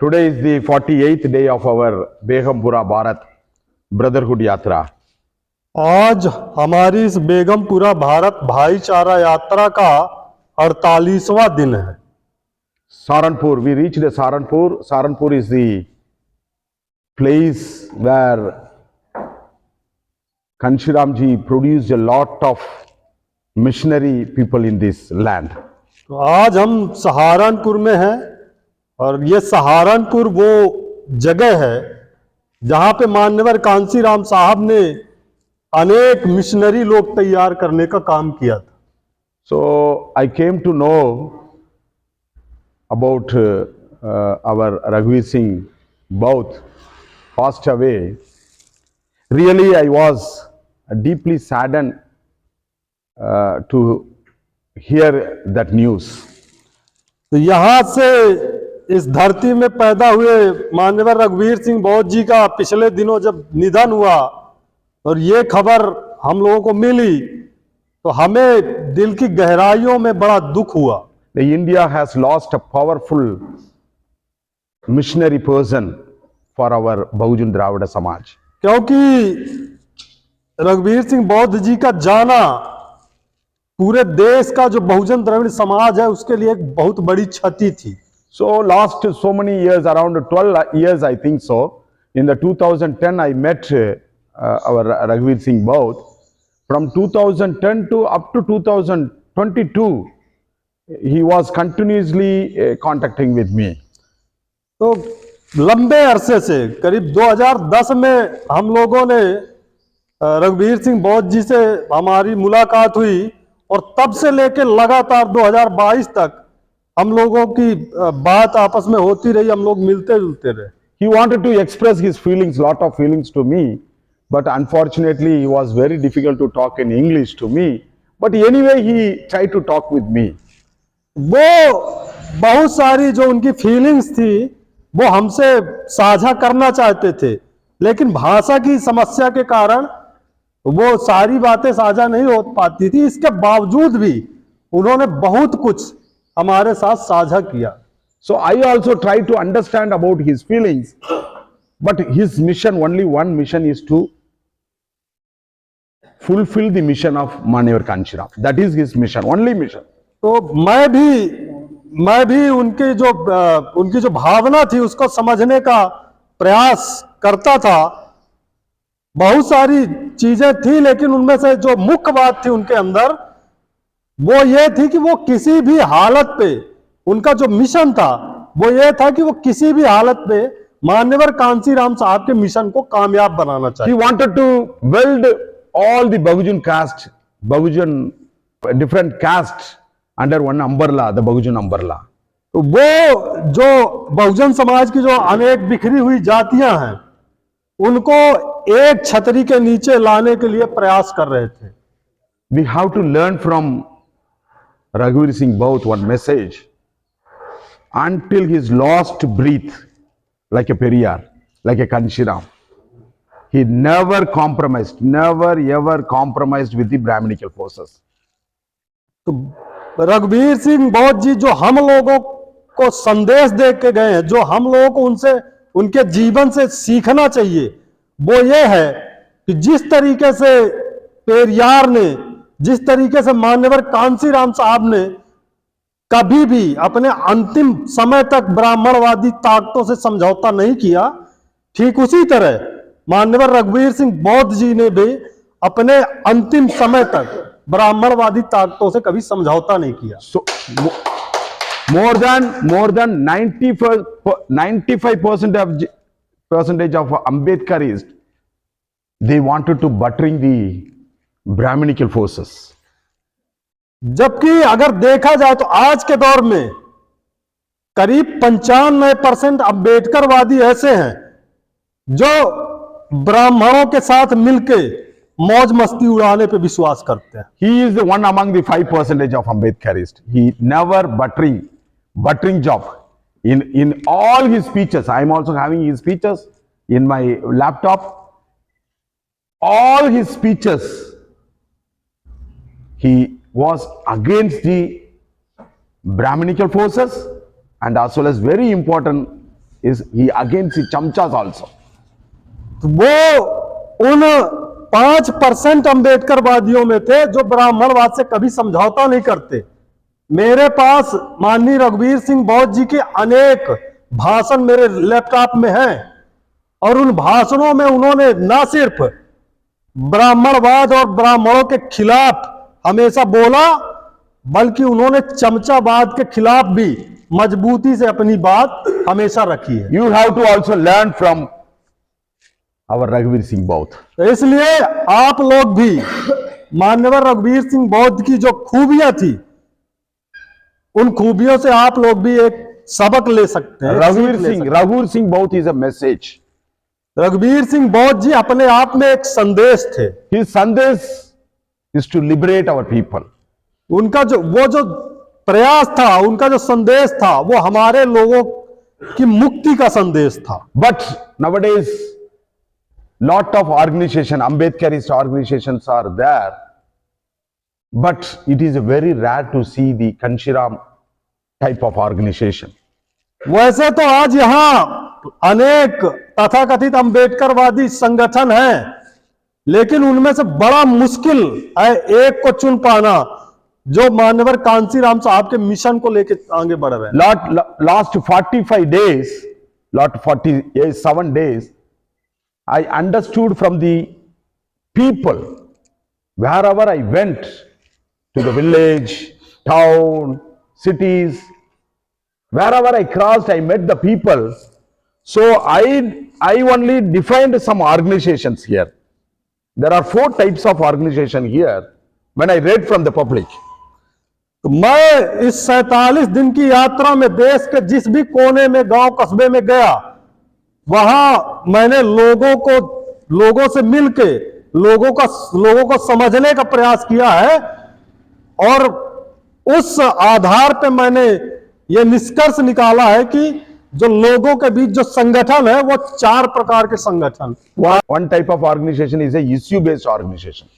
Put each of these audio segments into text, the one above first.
Today is the 48th day of our Begumpura Bharat Brotherhood Yatra. आज हमारी इस बेगमपुरा भारत भाईचारा यात्रा का 48वां दिन है। Saranpur, we reached Saranpur. Saranpur is the place where Kanshiramji produced a lot of missionary people in this land. तो आज हम सहारनपुर में हैं और ये सहारनपुर वो जगह है जहाँ पे मान्यवर कांशीराम साहब ने अनेक मिशनरी लोग तैयार करने का काम किया था। So I came to know about our Raghuveer Singh both passed away. Really, I was deeply saddened to hear that news. तो यहाँ से इस धरती में पैदा हुए मान्यवर रघुवीर सिंह बौद्ध जी का पिछले दिनों जब निधन हुआ और ये खबर हम लोगों को मिली तो हमें दिल की गहराइयों में बड़ा दुख हुआ। The India has lost a powerful missionary person for our Bahujana Dravida Samaj. क्योंकि रघुवीर सिंह बौद्ध जी का जाना पूरे देश का जो बहुजन द्रविड़ समाज है उसके लिए एक बहुत बड़ी क्षति थी। So last so many years, around 12 years I think so, in the 2010 I met our Raghuveer Singh Bauth. From 2010 to up to 2022, he was continuously contacting with me. तो लंबे अरसे से करीब 2010 में हम लोगों ने रघुवीर सिंह बौद्ध जी से हमारी मुलाकात हुई और तब से लेकर लगातार 2022 तक हम लोगों की बात आपस में होती रही, हम लोग मिलते जुलते रहे। He wanted to express his feelings, lot of feelings to me, but unfortunately he was very difficult to talk in English to me. But anyway, he tried to talk with me. वो बहुत सारी जो उनकी feelings थी वो हमसे साझा करना चाहते थे, लेकिन भाषा की समस्या के कारण वो सारी बातें साझा नहीं हो पाती थी। इसके बावजूद भी उन्होंने बहुत कुछ हमारे साथ साझा किया। So I also tried to understand about his feelings, but his mission, only one mission, is to fulfill the mission of Manavar Kanshiram. That is his mission, only mission. तो मैं भी उनकी जो भावना थी उसको समझने का प्रयास करता था। बहुत सारी चीजें थी लेकिन उनमें से जो मुख्य बात थी उनके अंदर वो ये थी कि वो किसी भी हालत पे, उनका जो मिशन था वो ये था कि वो किसी भी हालत पे मान्यवर कांशीराम साहब के मिशन को कामयाब बनाना चाहिए। He wanted to weld all the Bahujan caste, Bahujan different castes under one umbrella, the Bahujan umbrella. तो वो जो बहुजन समाज की जो अनेक बिखरी हुई जातियां हैं उनको एक छतरी के नीचे लाने के लिए प्रयास कर रहे थे। We have to learn from Raghuveer Singh Bauth one message. Until his last breath, like a Periyar, like a Kanshiram, he never compromised, never ever compromised with the Brahminical forces. तो रघुवीर सिंह बौद्ध जी जो हम लोगों को संदेश दे के गए हैं, जो हम लोगों को उनसे उनके जीवन से सीखना चाहिए, वो ये है कि जिस तरीके से पेरियार ने, जिस तरीके से मान्यवर कांशीराम साहब ने कभी भी अपने अंतिम समय तक ब्राह्मणवादी ताकतों से समझौता नहीं किया, ठीक उसी तरह मान्यवर रघुवीर सिंह बौद्ध जी ने भी अपने अंतिम समय तक ब्राह्मणवादी ताकतों से कभी समझौता नहीं किया। So more than 95% of Ambedkarists, they wanted to buttering the Brahminical forces. जबकि अगर देखा जाए तो आज के दौर में करीब 95% अम्बेडकरवादी ऐसे हैं जो ब्राह्मणों के साथ मिलके मौज मस्ती उड़ाने पे विश्वास करते हैं। He is the one among the 5% of Ambedkarists. He never buttering job in all his speeches. I am also having his speeches in my laptop. All his speeches, he was against the Brahminical forces and as well as very important he against the chamchas also. तो वो उन 5% अम्बेडकरवादियों में थे जो ब्राह्मणवाद से कभी समझौता नहीं करते। मेरे पास माननीय रघुवीर सिंह बौद्ध जी के अनेक भाषण मेरे लैपटॉप में हैं और उन भाषणों में उन्होंने न सिर्फ ब्राह्मणवाद और ब्राह्मणों के खिलाफ हमेशा बोला, बल्कि उन्होंने चमचावाद के खिलाफ भी मजबूती से अपनी बात हमेशा रखी है। You have to also learn from our Raghuvir Singh Bauth. तो इसलिए आप लोग भी मान्यवर रघुवीर सिंह बौद्ध की जो खूबियां थी, उन खूबियों से आप लोग भी एक सबक ले सकते हैं। Raghuvir Singh Bauth is a message. रघुवीर सिंह बौद्ध जी अपने आप में एक संदेश थे। His संदेश is to liberate our people. उनका जो प्रयास था, उनका जो संदेश था, वो हमारे लोगों की मुक्ति का संदेश था। But nowadays, lot of organization, Ambedkarist organizations are there, but it is very rare to see the Kanshiram type of organization. वैसे तो आज यहाँ अनेक तथाकथित अम्बेडकरवादी संगठन हैं, लेकिन उनमें से बड़ा मुश्किल है एक को चुन पाना जो मान्यवर कांसीराम साहब के मिशन को लेकर आगे बढ़ रहे हैं। Last 45 days, 47 days, I understood from the people, wherever I went, to the village, town, cities, wherever I crossed, I met the people. So I only defined some organizations here. There are 4 types of organization here when I read from the public. तो मैं इस 47 दिन की यात्रा में देश के जिस भी कोने में, गांव कस्बे में गया, वहां मैंने लोगों से मिलके लोगों को समझने का प्रयास किया है और उस आधार पे मैंने ये निष्कर्ष निकाला है कि जो लोगों के बीच जो संगठन है वो 4 प्रकार के संगठन। One type of organization is a issue based organization.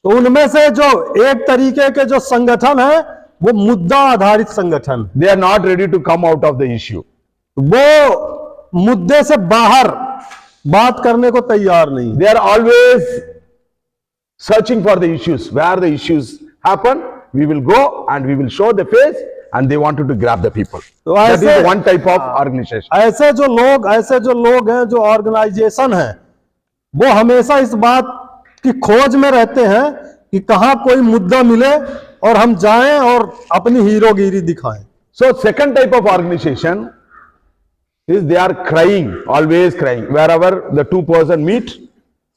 तो उनमें से जो एक तरीके के जो संगठन है वो मुद्दा आधारित संगठन। They are not ready to come out of the issue. वो मुद्दे से बाहर बात करने को तैयार नहीं। They are always searching for the issues. Where the issues happen, we will go and we will show the face, and they wanted to grab the people. तो That is one type of organization. ऐसे जो लोग हैं, जो organisation है, वो हमेशा इस बात की खोज में रहते हैं कि कहां कोई मुद्दा मिले और हम जाएं और अपनी हीरोगिरी दिखाएं। So second type of organization is they are crying, always crying. Wherever the 2% meet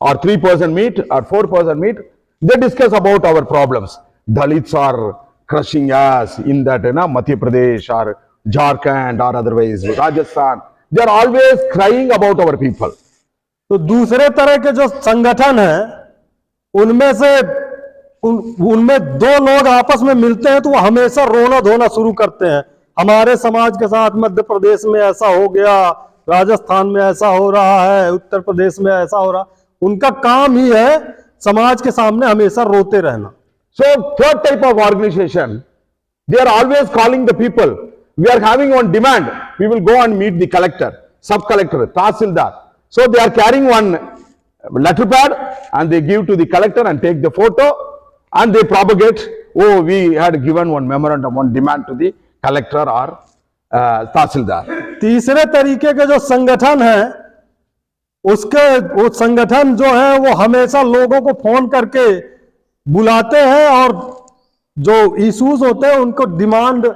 or 3% meet or 4% meet, they discuss about our problems. Dalits are crushing us in that, Madhya Pradesh or Jharkhand or otherwise Rajasthan. They are always crying about our people. तो दूसरे तरह के जो संगठन हैं, उनमें 2 लोग आपस में मिलते हैं तो वो हमेशा रोना धोना शुरू करते हैं। हमारे समाज के साथ मध्य प्रदेश में ऐसा हो गया, राजस्थान में ऐसा हो रहा है, उत्तर प्रदेश में ऐसा हो रहा। उनका काम ही है समाज के सामने हमेशा रोते रहना। So third type of organization, they are always calling the people. We are having one demand. We will go and meet the collector, sub-collector, tahsildar. So they are carrying one letter pad and they give to the collector and take the photo and they propagate. Oh, we had given one memorandum, one demand to the collector or tahsildar. तीसरे तरीके के जो संगठन है, वो संगठन जो है वो हमेशा लोगों को फोन करके बुलाते हैं और जो इश्यूज होते हैं उनको डिमांड,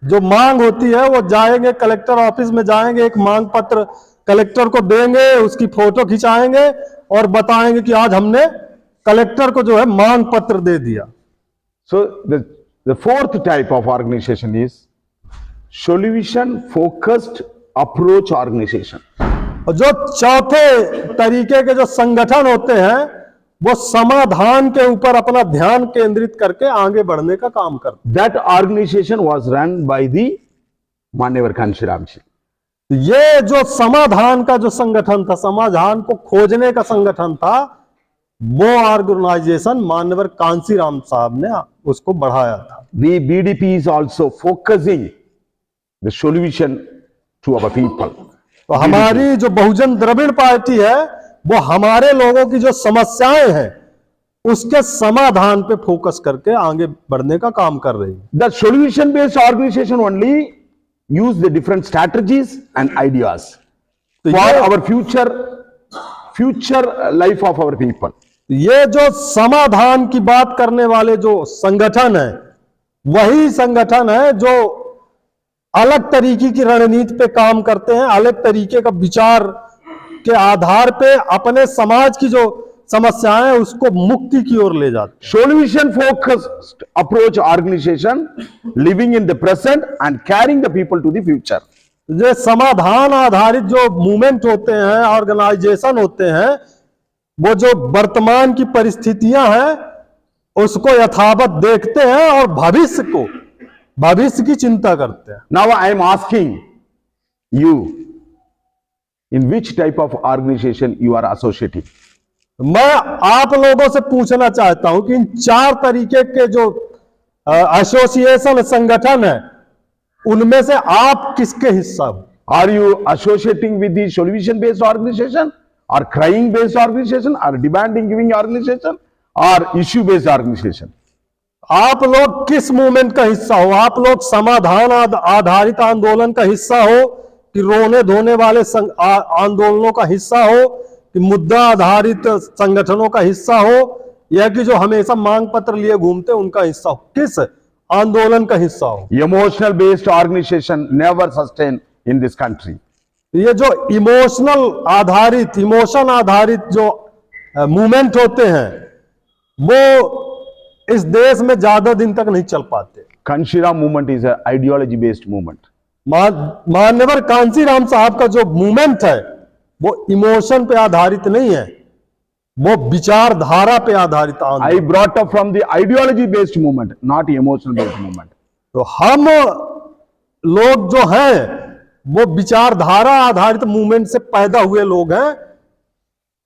जो मांग होती है, वो जाएंगे कलेक्टर ऑफिस में, जाएंगे, एक मांग पत्र कलेक्टर को देंगे, उसकी फोटो खिंचाएंगे और बताएंगे कि आज हमने कलेक्टर को जो है मांग पत्र दे दिया। So the fourth type of organization is solution focused approach organization. और जो चौथे तरीके के जो संगठन होते हैं वो समाधान के ऊपर अपना ध्यान केंद्रित करके आगे बढ़ने का काम करते हैं। That organization was run by the मान्यवर कांशीराम जी। ये जो समाधान का जो संगठन था, समाधान को खोजने का संगठन था, वो ऑर्गेनाइजेशन मान्यवर कांशीराम साहब ने उसको बढ़ाया था। The BDP is also focusing the solution to our people. तो हमारी जो बहुजन द्रविड़ पार्टी है वो हमारे लोगों की जो समस्याएं हैं उसके समाधान पे फोकस करके आगे बढ़ने का काम कर रही है। The solution based organization only use the different strategies and ideas तो for ये- our future life of our people. ये जो समाधान की बात करने वाले जो संगठन है वही संगठन है जो अलग तरीके की रणनीति पे काम करते हैं, अलग तरीके का विचार के आधार पे अपने समाज की जो समस्याएं हैं उसको मुक्ति की ओर ले जाते Solution focused approach organization living in the present and carrying the people to the future. हैं। ये समाधान आधारित जो मूवमेंट होते हैं, ऑर्गेनाइजेशन होते हैं, वो जो वर्तमान की परिस्थितियां हैं उसको यथावत देखते हैं और भविष्य की चिंता करते हैं। Now I am asking you, in which type of organization you are associating? मैं आप लोगों से पूछना चाहता हूं कि इन 4 तरीके के जो एसोसिएशन संगठन है उनमें से आप किसके हिस्सा हो? Are you associating with the solution based organization or crying based organization or demanding giving organization or issue based organization? आप लोग किस मूवमेंट का हिस्सा हो? आप लोग समाधान आधारित आंदोलन का हिस्सा हो कि रोने धोने वाले आंदोलनों का हिस्सा हो कि मुद्दा आधारित संगठनों का हिस्सा हो या कि जो हमेशा मांग पत्र लिए घूमते उनका हिस्सा हो? किस आंदोलन का हिस्सा हो? Emotional based organization never sustain in this country. ये जो इमोशन आधारित जो मूवमेंट होते हैं वो इस देश में ज्यादा दिन तक नहीं चल पाते। Kanshira movement is an ideology based movement. मान्यवर कांसीराम साहब का जो मूवमेंट है वो इमोशन पे आधारित नहीं है, वो विचारधारा पे आधारित I आंदोलन। brought up from the ideology based movement, not emotional based movement. तो हम लोग जो हैं वो विचारधारा आधारित मूवमेंट से पैदा हुए लोग हैं,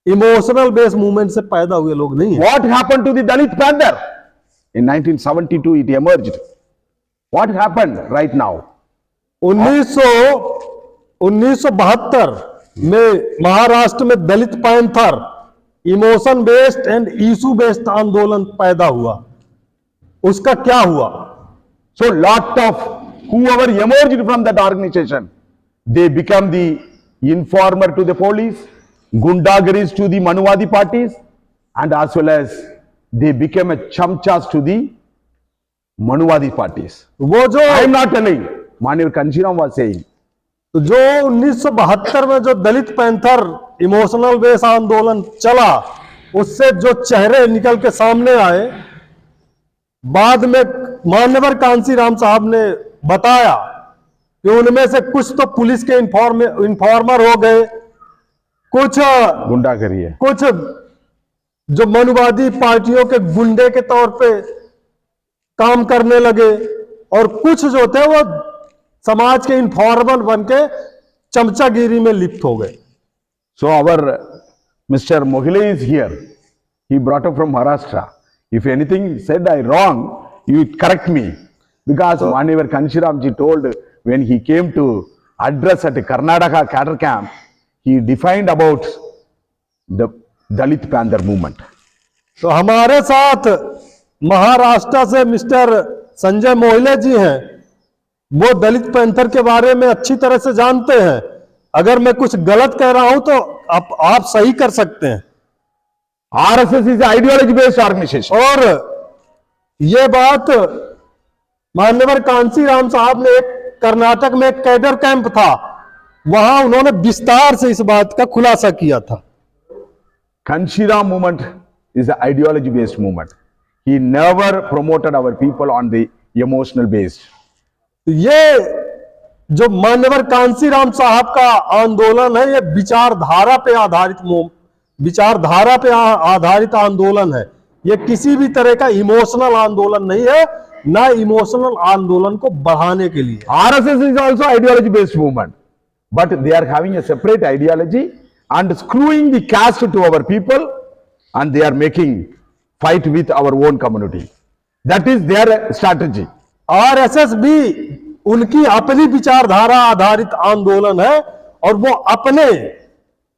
इमोशनल बेस्ड मूवमेंट से पैदा हुए लोग नहीं है। What happened to the Dalit Panther? In 1972 it emerged. What happened right now? 1972 में महाराष्ट्र में Dalit panther emotion based and issue based आंदोलन पैदा हुआ, उसका क्या हुआ? So lot of whoever emerged from that organization, they become the informer to the police, gundagaris to the Manuvadi parties, and as well as they became a chamchas to the Manuvadi parties. वो जो I am not telling. Manir Kanshiram was saying. तो जो 1972 में जो दलित panther emotional base आंदोलन चला उससे जो चेहरे निकल के सामने आए, बाद में मान्यवर कांसीराम साहब ने बताया कि उनमें से कुछ तो पुलिस के इन्फॉर्मर हो गए, कुछ गुंडागरी है. कुछ जो मनुवादी पार्टियों के गुंडे के तौर पे काम करने लगे और कुछ जो थे वो समाज के इन्फॉर्मर बन के चमचागिरी में लिप्त हो गए। So our Mr. Moghile is here. He brought up from Maharashtra. If anything said I wrong, you correct me. Because Manivar Kanshiramji told when he came to address at Karnataka cadre camp, he defined about the Dalit Panther movement. तो हमारे साथ महाराष्ट्र से mister Sanjay Mohile जी हैं, वो दलित panther के बारे में अच्छी तरह से जानते हैं। अगर मैं कुछ गलत कह रहा हूं तो आप सही कर सकते हैं। RSS is an ideology based organization. और ये बात मान्यवर कांसीराम साहब ने एक कर्नाटक में एक कैडर कैंप था, वहां उन्होंने विस्तार से इस बात का खुलासा किया था। Kanshiram movement is an ideology based movement. He never promoted our people on the emotional based. ये जो मान्यवर कांसीराम साहब का आंदोलन है ये विचारधारा पे आधारित आंदोलन है। ये किसी भी तरह का इमोशनल आंदोलन नहीं है, ना इमोशनल आंदोलन को बढ़ाने के लिए। RSS is also ideology based movement, but they are having a separate ideology and screwing the caste to our people, and they are making fight with our own community. That is their RSS भी उनकी अपनी विचारधारा आधारित आंदोलन है और वो अपने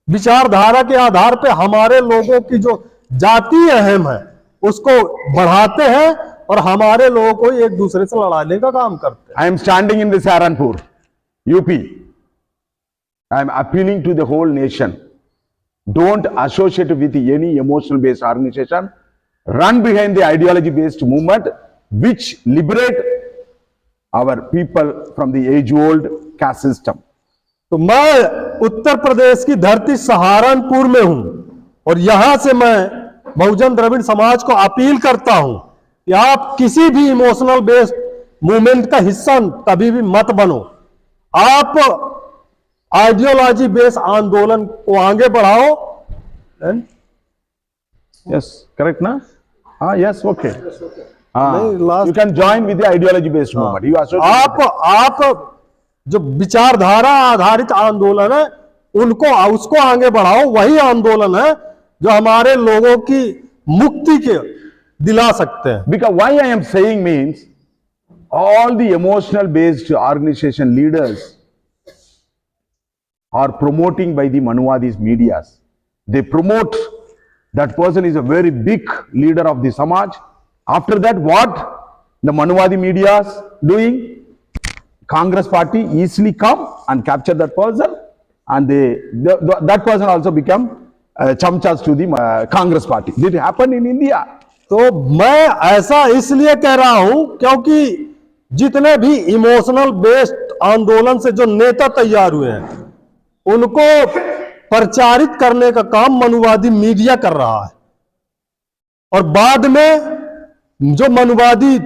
विचारधारा के आधार पे हमारे लोगों की जो जातीय अहम है उसको बढ़ाते हैं और हमारे लोगों को एक दूसरे से लड़ाने का काम करते हैं। I am standing in the Saharanpur, UP. I am appealing to the whole nation. Don't associate with any emotional based organization. Run behind the ideology based movement which liberate our people from the age old caste system. तो मैं उत्तर प्रदेश की धरती सहारनपुर में हूं और यहां से मैं बहुजन द्रविड़ समाज को अपील करता हूं कि आप किसी भी इमोशनल बेस्ड मूवमेंट का हिस्सा कभी भी मत बनो। आप आइडियोलॉजी बेस्ड आंदोलन को आगे बढ़ाओ। Yes, correct na? Yes, okay. नहीं, last- You can join with the ideology based movement. You associate with आप जो विचारधारा आधारित आंदोलन है उनको उसको आगे बढ़ाओ। वही आंदोलन है जो हमारे लोगों की मुक्ति के दिला सकते हैं। Because why I am saying means all the emotional based organization leaders are promoting by the Manuwadis medias. They promote that person is a very big leader of the Samaj. After that, what the Manuwadi medias doing? Congress party easily come and capture that person, and that person also become chamchas to the Congress party. Did it happen in India? तो मैं ऐसा इसलिए कह रहा हूं क्योंकि जितने भी इमोशनल बेस्ड आंदोलन से जो नेता तैयार हुए हैं उनको प्रचारित करने का काम मनुवादी मीडिया कर रहा है और बाद में जो मनुवादी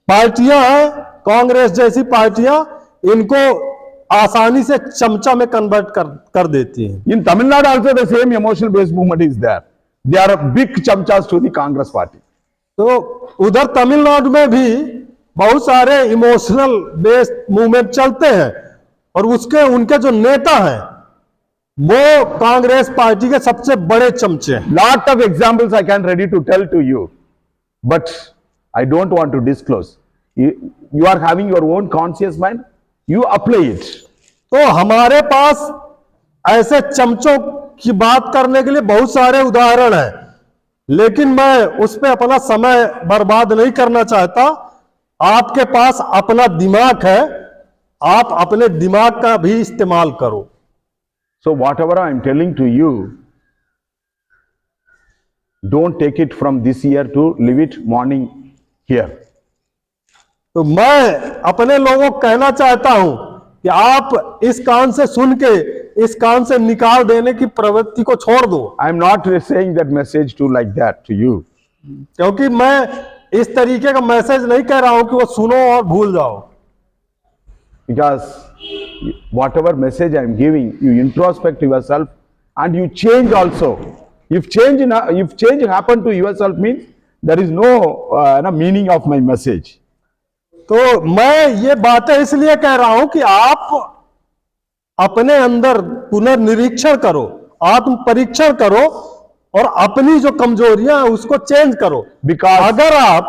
पार्टियां हैं, कांग्रेस जैसी पार्टियां, इनको आसानी से चमचा में कन्वर्ट कर देती हैं। In Tamil Nadu also the same emotional based movement is there. They are big chamchas to the Congress party. तो उधर तमिलनाडु में भी बहुत सारे इमोशनल बेस्ड मूवमेंट चलते हैं और उनके जो नेता हैं वो कांग्रेस पार्टी के सबसे बड़े चमचे हैं। Lot of examples I can ready to tell to you, but I don't want to disclose. You are having your own conscious mind, you apply it. तो हमारे पास ऐसे चमचों की बात करने के लिए बहुत सारे उदाहरण हैं, लेकिन मैं उस पर अपना समय बर्बाद नहीं करना चाहता। आपके पास अपना दिमाग है, आप अपने दिमाग का भी इस्तेमाल करो। So whatever I am telling to you, don't take it from this year to leave it morning here. तो मैं अपने लोगों को कहना चाहता हूं कि आप इस कान से सुन के इस कान से निकाल देने की प्रवृत्ति को छोड़ दो। I am not saying that message to like that to you. क्योंकि मैं इस तरीके का मैसेज नहीं कह रहा हूं कि वो सुनो और भूल जाओ। Because whatever message I am giving, you introspect yourself and you change also. If change happen to yourself means there is no meaning of my message. तो मैं ये बातें इसलिए कह रहा हूं कि आप अपने अंदर पुनर्निरीक्षण करो, आत्म परीक्षण करो और अपनी जो कमजोरियां हैं उसको चेंज करो। Because अगर आप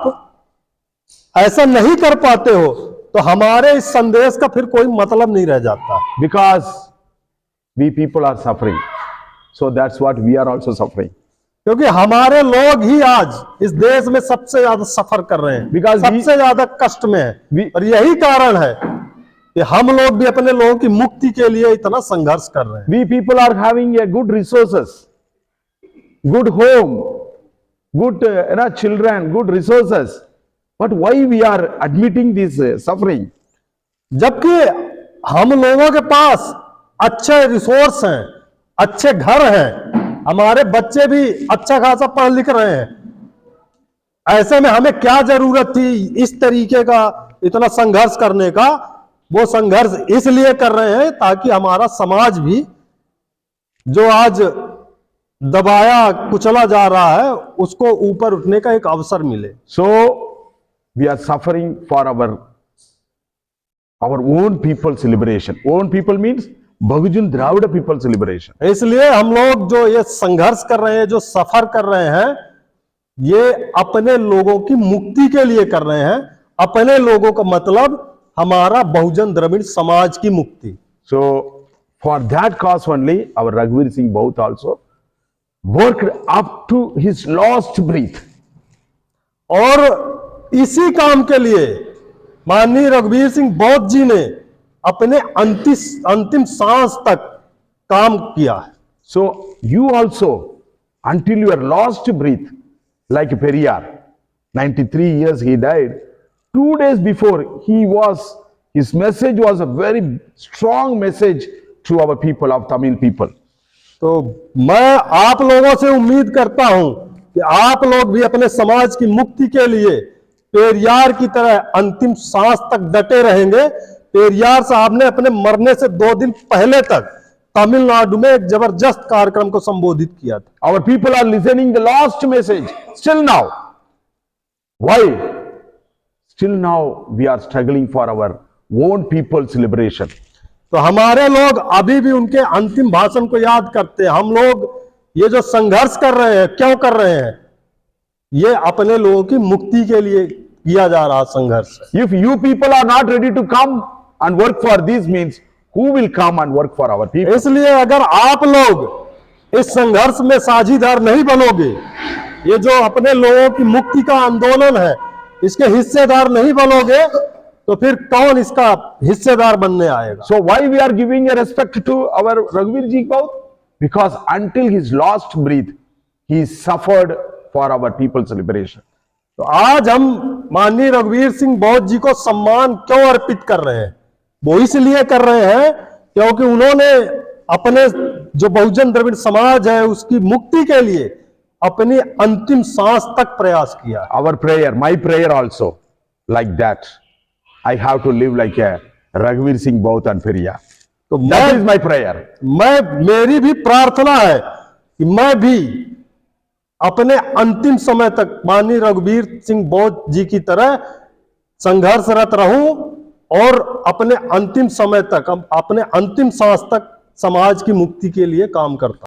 ऐसा नहीं कर पाते हो तो हमारे इस संदेश का फिर कोई मतलब नहीं रह जाता। because we people are suffering, so that's what we are also suffering. क्योंकि हमारे लोग ही आज इस देश में सबसे ज्यादा सफर कर रहे हैं, Because सबसे ज्यादा कष्ट में है और यही कारण है कि हम लोग भी अपने लोगों की मुक्ति के लिए इतना संघर्ष कर रहे हैं। We people are having a good resources, good home, good children, good resources, but why we are admitting this suffering? जबकि हम लोगों के पास अच्छे रिसोर्स हैं, अच्छे घर हैं, हमारे बच्चे भी अच्छा खासा पढ़ लिख रहे हैं, ऐसे में हमें क्या जरूरत थी इस तरीके का इतना संघर्ष करने का? वो संघर्ष इसलिए कर रहे हैं ताकि हमारा समाज भी जो आज दबाया कुचला जा रहा है उसको ऊपर उठने का एक अवसर मिले। So we are suffering for our own people's liberation. Own people means Bahujan Dravida people's liberation. इसलिए हम लोग जो ये संघर्ष कर रहे हैं, जो सफर कर रहे हैं, ये अपने लोगों की मुक्ति के लिए कर रहे हैं। अपने लोगों का मतलब हमारा बहुजन द्रविड़ समाज की मुक्ति। So For that cause only, our Raghuveer Singh Baut also worked up to his last breath. और इसी काम के लिए माननीय रघुवीर सिंह बौद्ध जी ने अपने अंतिम सांस तक काम किया है. So you also, until your last breath, like Periyar, 93 years he died. 2 days before his message was a very strong message to our people of Tamil people. तो मैं आप लोगों से उम्मीद करता हूं कि आप लोग भी अपने समाज की मुक्ति के लिए पेरियार की तरह अंतिम सांस तक डटे रहेंगे. पेरियार साहब ने अपने मरने से 2 दिन पहले तक तमिलनाडु में एक जबरदस्त कार्यक्रम को संबोधित किया था. Our people are listening the last message still now. Why? Still now we are struggling for our own people's liberation. तो हमारे लोग अभी भी उनके अंतिम भाषण को याद करते हैं. हम लोग ये जो संघर्ष कर रहे हैं, क्यों कर रहे हैं? ये अपने लोगों की मुक्ति के लिए किया जा रहा संघर्ष है. If you people are not ready to come and work for these means, who will come and work for our people? इसलिए अगर आप लोग इस संघर्ष में साझीदार नहीं बनोगे, ये जो अपने लोगों की मुक्ति का आंदोलन है, इसके हिस्सेदार नहीं बनोगे, तो फिर कौन इसका हिस्सेदार बनने आएगा? So why we are giving a respect to our Raghuveer Ji Baut? Because until his last breath, he suffered for our people's liberation. तो आज हम माननीय रघुवीर सिंह बौद्ध जी को सम्मान क्यों अर्पित कर रहे हैं? वो इसलिए कर रहे हैं क्योंकि उन्होंने अपने जो बहुजन द्रविड़ समाज है उसकी मुक्ति के लिए अपनी अंतिम सांस तक प्रयास किया. Our prayer, my prayer also, like that. I have to live like a Raghuveer Singh Baut and Periyar. तो That is my prayer. मेरी भी प्रार्थना है कि मैं भी अपने अंतिम समय तक माननीय रघुवीर सिंह बौद्ध जी की तरह संघर्षरत रहूं और अपने अंतिम समय तक, अपने अंतिम सांस तक समाज की मुक्ति के लिए काम करता हूं.